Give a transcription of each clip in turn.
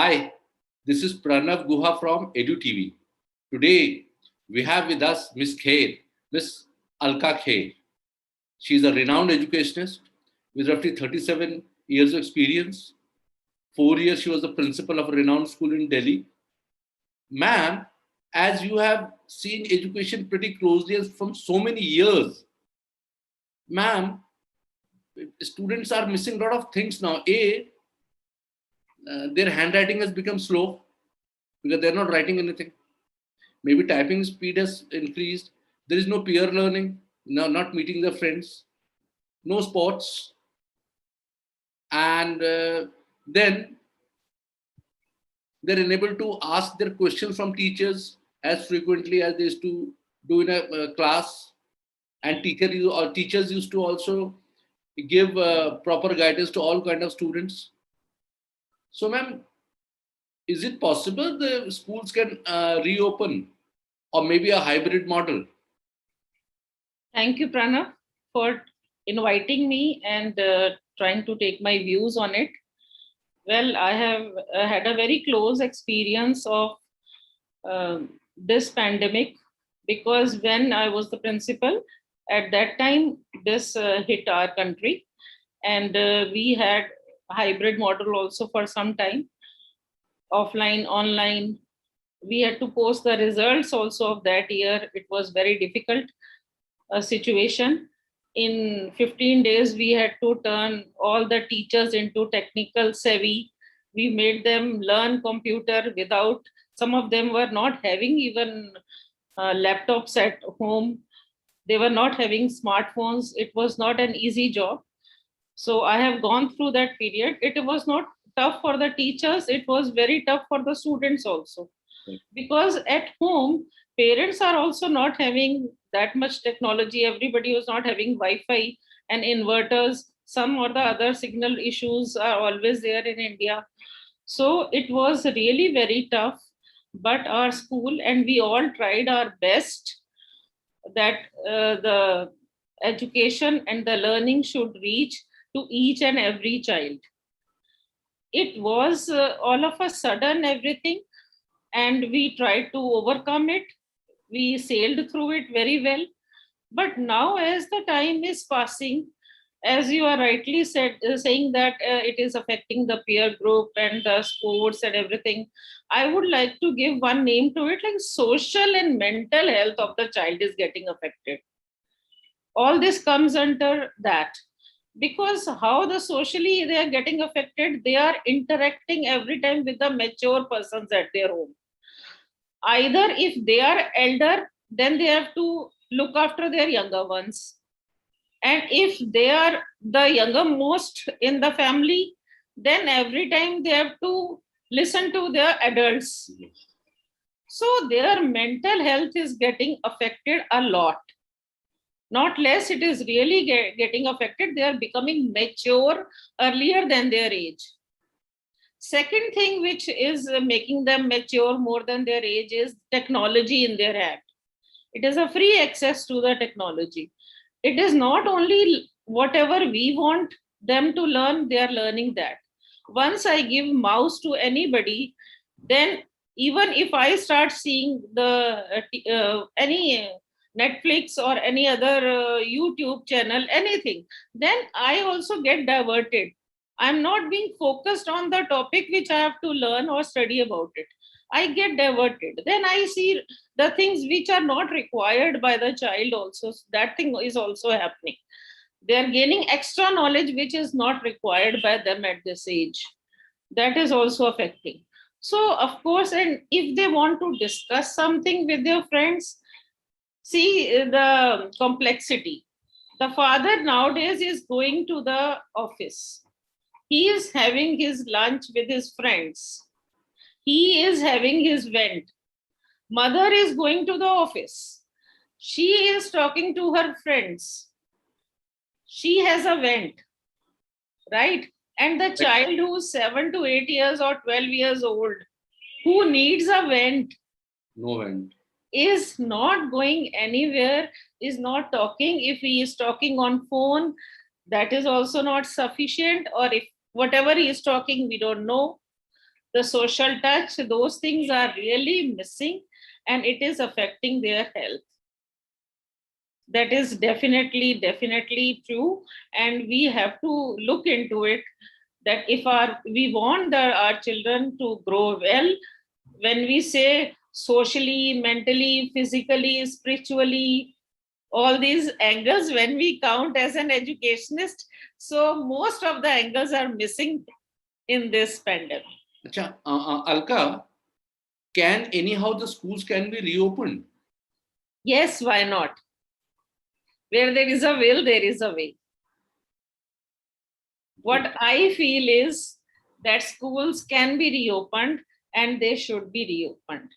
Hi, this is Pranav Guha from EduTV. Today, we have with us Miss Khair, Miss Alka Khair. She is a renowned educationist with roughly 37 years of experience. 4 years she was the principal of a renowned school in Delhi. Ma'am, as you have seen education pretty closely and from so many years, ma'am, students are missing a lot of things now. Their handwriting has become slow because they're not writing anything. Maybe typing speed has increased. There is no peer learning, no, not meeting their friends, no sports. And then they're unable to ask their questions from teachers as frequently as they used to do in a class. And teachers used to also give proper guidance to all kind of students. So, ma'am, is it possible the schools can reopen or maybe a hybrid model? Thank you, Pranav, for inviting me and trying to take my views on it. Well, I have had a very close experience of this pandemic because when I was the principal, at that time, this hit our country and we had hybrid model also for some time, offline, online. We had to post the results also of that year. It was very difficult situation. In 15 days, we had to turn all the teachers into technical savvy. We made them learn computer without, some of them were not having even laptops at home. They were not having smartphones. It was not an easy job. So I have gone through that period. It was not tough for the teachers. It was very tough for the students also. Because at home, parents are also not having that much technology. Everybody was not having Wi-Fi and inverters. Some or the other signal issues are always there in India. So it was really very tough. But our school and we all tried our best that the education and the learning should reach to each and every child. It was all of a sudden everything, and we tried to overcome it. We sailed through it very well. But now, as the time is passing, as you are rightly saying that it is affecting the peer group and the sports and everything, I would like to give one name to it, like social and mental health of the child is getting affected. All this comes under that, because how the socially they are getting affected, they are interacting every time with the mature persons at their home. Either if they are elder, then they have to look after their younger ones, and if they are the younger most in the family, then every time they have to listen to their adults. So their mental health is getting affected a lot, not less. It is really getting affected. They are becoming mature earlier than their age. Second thing which is making them mature more than their age is technology in their hand. It is a free access to the technology. It is not only whatever we want them to learn, they are learning that. Once I give mouse to anybody, then even if I start seeing the any Netflix or any other YouTube channel, anything, then I also get diverted. I'm not being focused on the topic which I have to learn or study about it. I get diverted. Then I see the things which are not required by the child also. That thing is also happening. They are gaining extra knowledge which is not required by them at this age. That is also affecting. So, of course, and if they want to discuss something with their friends, see the complexity. The father nowadays is going to the office. He is having his lunch with his friends. He is having his vent. Mother is going to the office. She is talking to her friends. She has a vent, right? And the child who's 7 to 8 years or 12 years old, who needs a vent, No vent, is not going anywhere, is not talking. If he is talking on phone, that is also not sufficient, or if whatever he is talking, we don't know. the social touch, those things are really missing, and it is affecting their health. That is definitely true, and we have to look into it, that if we want our children to grow well, when we say socially, mentally, physically, spiritually, all these angles, when we count as an educationist, so most of the angles are missing in this pandemic. Acha, Alka, can anyhow the schools can be reopened? Yes, why not? Where there is a will, there is a way. What I feel is that schools can be reopened and they should be reopened.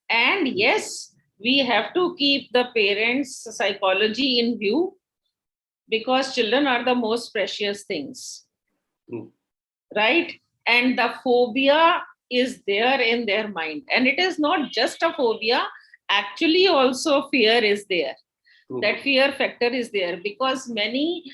And yes, we have to keep the parents' psychology in view, because children are the most precious things. True. Right? And the phobia is there in their mind. And it is not just a phobia, actually, also fear is there. True. That fear factor is there, because many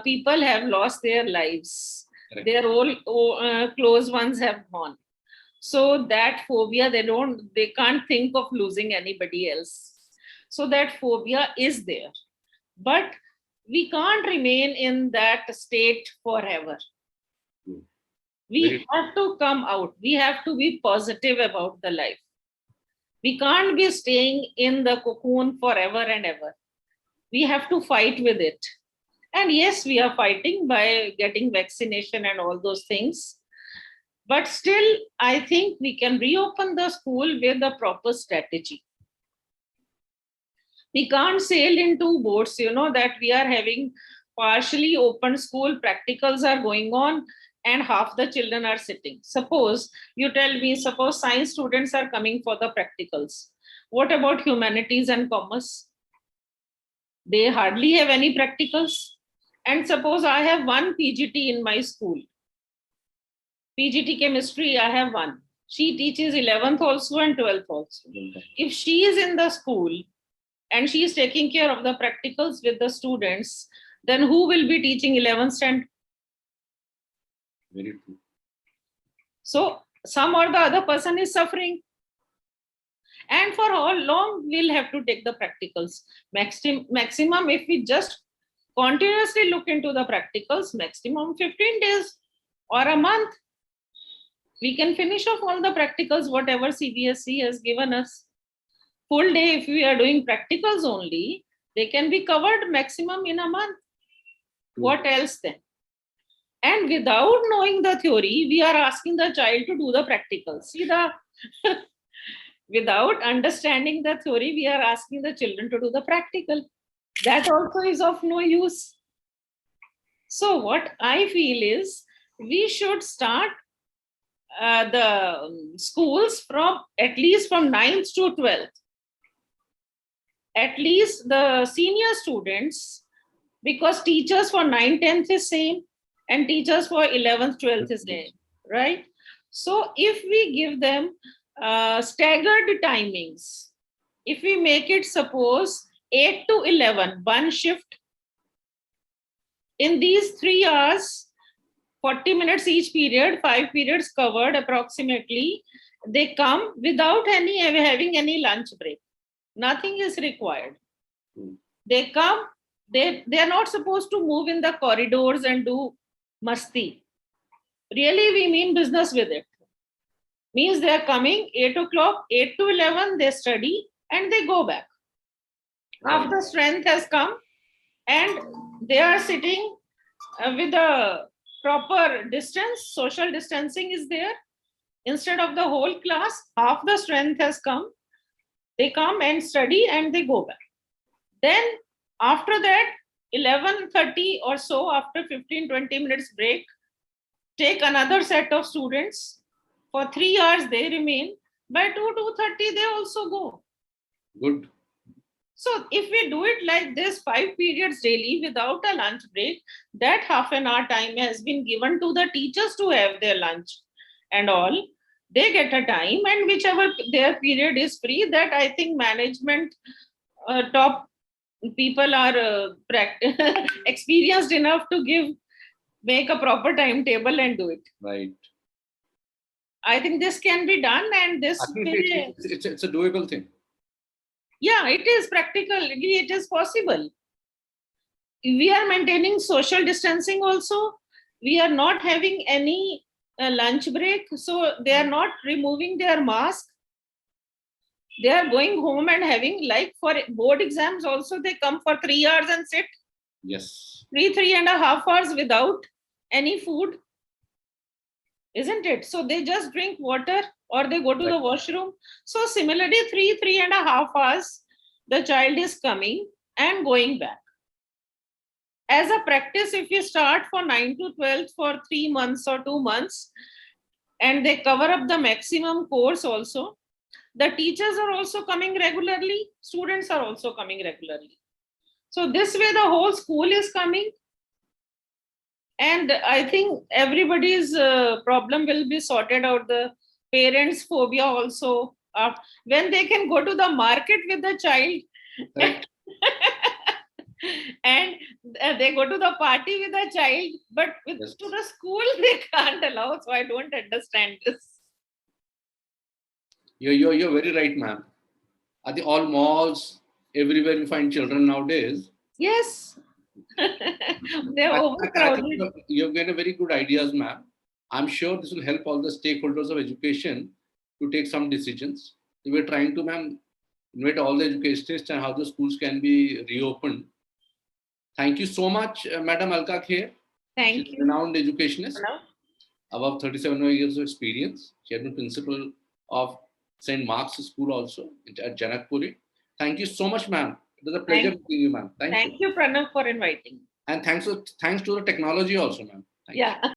people have lost their lives. Correct. Their all close ones have gone. So that phobia, they can't think of losing anybody else. So that phobia is there. But we can't remain in that state forever. We have to come out. We have to be positive about the life. We can't be staying in the cocoon forever and ever. We have to fight with it. And yes, we are fighting by getting vaccination and all those things. But still, I think we can reopen the school with a proper strategy. We can't sail in two boats, that we are having partially open school, practicals are going on, and half the children are sitting. Suppose science students are coming for the practicals. What about humanities and commerce? They hardly have any practicals. And suppose I have one PGT in my school. PGT chemistry, I have one. She teaches 11th also and 12th also. If she is in the school and she is taking care of the practicals with the students, then who will be teaching 11th standard? Very true. So some or the other person is suffering. And for how long we'll have to take the practicals? Maximum, if we just continuously look into the practicals, maximum 15 days or a month, we can finish off all the practicals, whatever CBSE has given us. Full day, if we are doing practicals only, they can be covered maximum in a month. What else then? And without knowing the theory, we are asking the child to do the practicals. See without understanding the theory, we are asking the children to do the practical. That also is of no use. So what I feel is, we should start the schools from at least from 9th to 12th. At least the senior students, because teachers for 9th, 10th is same, and teachers for 11th, 12th is same, right? So if we give them staggered timings, if we make it, suppose 8 to 11, one shift, in these 3 hours, 40 minutes each period, 5 periods covered approximately, they come without having any lunch break. Nothing is required. They come, they are not supposed to move in the corridors and do masti. Really, we mean business with it. Means they are coming 8 o'clock, 8 to 11, they study and they go back. Half the strength has come and they are sitting with a proper distance, social distancing is there. Instead of the whole class, half the strength has come. They come and study and they go back. Then after that, 11:30 or so, after 15-20 minutes break, take another set of students. For 3 hours they remain. By 2:30 they also go. Good. So if we do it like this, 5 periods daily without a lunch break, that half an hour time has been given to the teachers to have their lunch and all. They get a time, and whichever their period is free, that I think management top people are experienced enough to make a proper timetable and do it. Right. I think this can be done, and this I think will, it's a doable thing. yeah, it is practically, it is possible. We are maintaining social distancing also. We are not having any lunch break, so they are not removing their mask. They are going home and having, like for board exams also, they come for 3 hours and sit Yes. 3.5 hours without any food, isn't it? So they just drink water or they go to the washroom. So similarly, 3.5 hours, the child is coming and going back. As a practice, if you start for 9 to 12 for 3 months or 2 months, and they cover up the maximum course also, the teachers are also coming regularly, students are also coming regularly. So this way the whole school is coming, and I think everybody's problem will be sorted out. The parents phobia also, when they can go to the market with the child Correct. and they go to the party with a child, but with, Yes. to the school they can't allow. So I don't understand this. You're very right, ma'am. At the all malls, everywhere we find children nowadays. Yes. They're I overcrowded. think you've given a very good ideas, ma'am. I'm sure this will help all the stakeholders of education to take some decisions. We're trying to, ma'am, invite all the educationists and how the schools can be reopened. Thank you so much, Madam Alka Kher. Thank She's a you. renowned educationist, Hello? above 37 years of experience. She had been principal of St. Mark's School also at Janakpuri. Thank you so much, ma'am. It was a pleasure meeting you, ma'am. Thank you. Thank you, Pranav, for inviting. And thanks to the technology also, ma'am. Thank you. Yeah.